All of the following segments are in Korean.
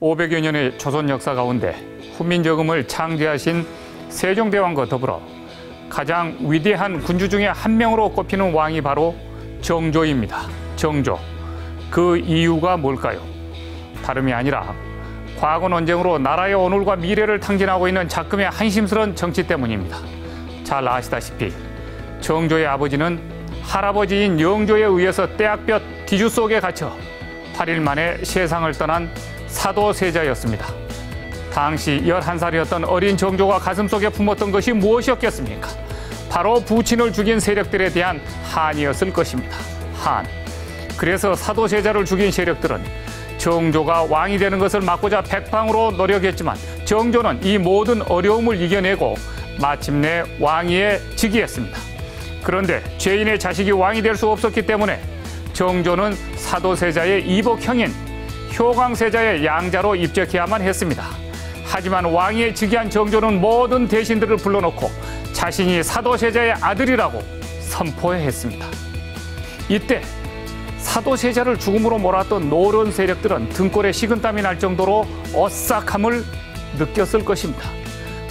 500여 년의 조선 역사 가운데 훈민정음을 창제하신 세종대왕과 더불어 가장 위대한 군주 중에 한 명으로 꼽히는 왕이 바로 정조입니다. 정조. 그 이유가 뭘까요? 다름이 아니라 과거 논쟁으로 나라의 오늘과 미래를 탕진하고 있는 작금의 한심스러운 정치 때문입니다. 잘 아시다시피 정조의 아버지는 할아버지인 영조에 의해서 떼약볕 뒤주 속에 갇혀 8일 만에 세상을 떠난 사도세자였습니다. 당시 11살이었던 어린 정조가 가슴속에 품었던 것이 무엇이었겠습니까? 바로 부친을 죽인 세력들에 대한 한이었을 것입니다. 한. 그래서 사도세자를 죽인 세력들은 정조가 왕이 되는 것을 막고자 백방으로 노력했지만 정조는 이 모든 어려움을 이겨내고 마침내 왕위에 즉위했습니다. 그런데 죄인의 자식이 왕이 될 수 없었기 때문에 정조는 사도세자의 이복형인 효광세자의 양자로 입적해야만 했습니다. 하지만 왕위에 즉위한 정조는 모든 대신들을 불러놓고 자신이 사도세자의 아들이라고 선포했습니다. 이때 사도세자를 죽음으로 몰았던 노련 세력들은 등골에 식은땀이 날 정도로 오싹함을 느꼈을 것입니다.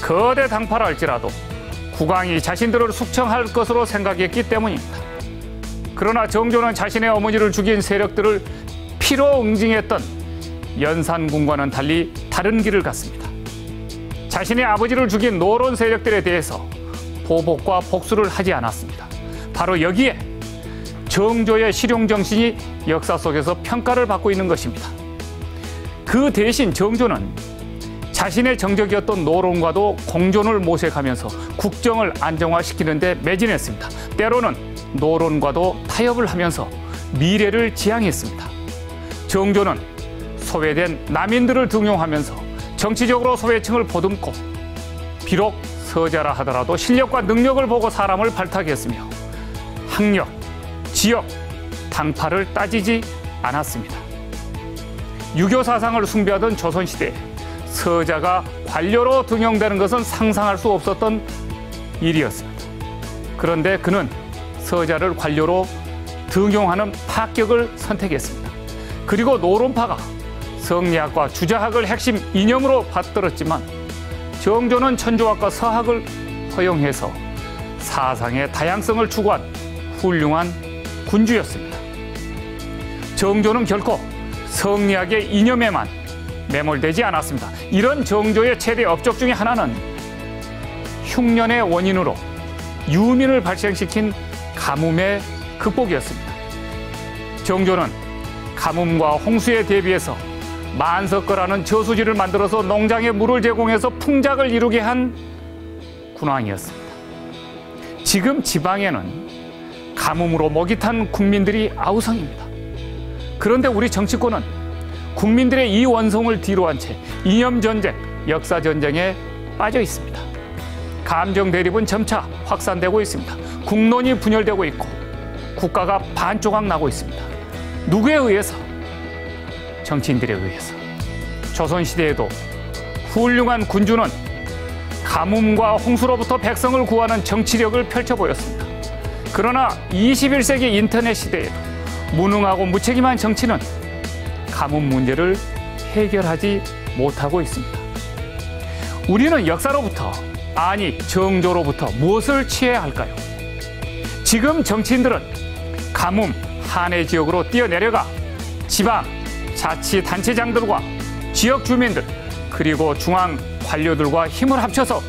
거대 당파라 할지라도 국왕이 자신들을 숙청할 것으로 생각했기 때문입니다. 그러나 정조는 자신의 어머니를 죽인 세력들을 피로 응징했던 연산군과는 달리 다른 길을 갔습니다. 자신의 아버지를 죽인 노론 세력들에 대해서 보복과 복수를 하지 않았습니다. 바로 여기에 정조의 실용정신이 역사 속에서 평가를 받고 있는 것입니다. 그 대신 정조는 자신의 정적이었던 노론과도 공존을 모색하면서 국정을 안정화시키는 데 매진했습니다. 때로는 노론과도 타협을 하면서 미래를 지향했습니다. 정조는 소외된 남인들을 등용하면서 정치적으로 소외층을 보듬고 비록 서자라 하더라도 실력과 능력을 보고 사람을 발탁했으며 학력, 지역, 당파를 따지지 않았습니다. 유교 사상을 숭배하던 조선시대에 서자가 관료로 등용되는 것은 상상할 수 없었던 일이었습니다. 그런데 그는 서자를 관료로 등용하는 파격을 선택했습니다. 그리고 노론파가 성리학과 주자학을 핵심 이념으로 받들었지만 정조는 천주학과 서학을 허용해서 사상의 다양성을 추구한 훌륭한 군주였습니다. 정조는 결코 성리학의 이념에만 매몰되지 않았습니다. 이런 정조의 최대 업적 중에 하나는 흉년의 원인으로 유민을 발생시킨 가뭄의 극복이었습니다. 정조는 가뭄과 홍수에 대비해서 만석거라는 저수지를 만들어서 농장에 물을 제공해서 풍작을 이루게 한 군왕이었습니다. 지금 지방에는 가뭄으로 목이 탄 국민들이 아우성입니다. 그런데 우리 정치권은 국민들의 이 원성을 뒤로 한 채 이념전쟁, 역사전쟁에 빠져 있습니다. 감정 대립은 점차 확산되고 있습니다. 국론이 분열되고 있고 국가가 반조각 나고 있습니다. 누구에 의해서? 정치인들에 의해서. 조선시대에도 훌륭한 군주는 가뭄과 홍수로부터 백성을 구하는 정치력을 펼쳐 보였습니다. 그러나 21세기 인터넷 시대에도 무능하고 무책임한 정치는 가뭄 문제를 해결하지 못하고 있습니다. 우리는 역사로부터, 아니 정조로부터 무엇을 취해야 할까요? 지금 정치인들은 가뭄, 한해 지역으로 뛰어내려가 지방, 자치단체장들과 지역 주민들 그리고 중앙 관료들과 힘을 합쳐서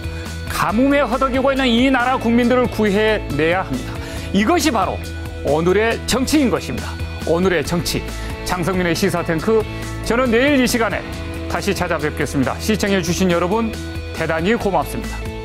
가뭄에 허덕이고 있는 이 나라 국민들을 구해내야 합니다. 이것이 바로 오늘의 정치인 것입니다. 오늘의 정치. 장성민의 시사탱크. 저는 내일 이 시간에 다시 찾아뵙겠습니다. 시청해 주신 여러분 대단히 고맙습니다.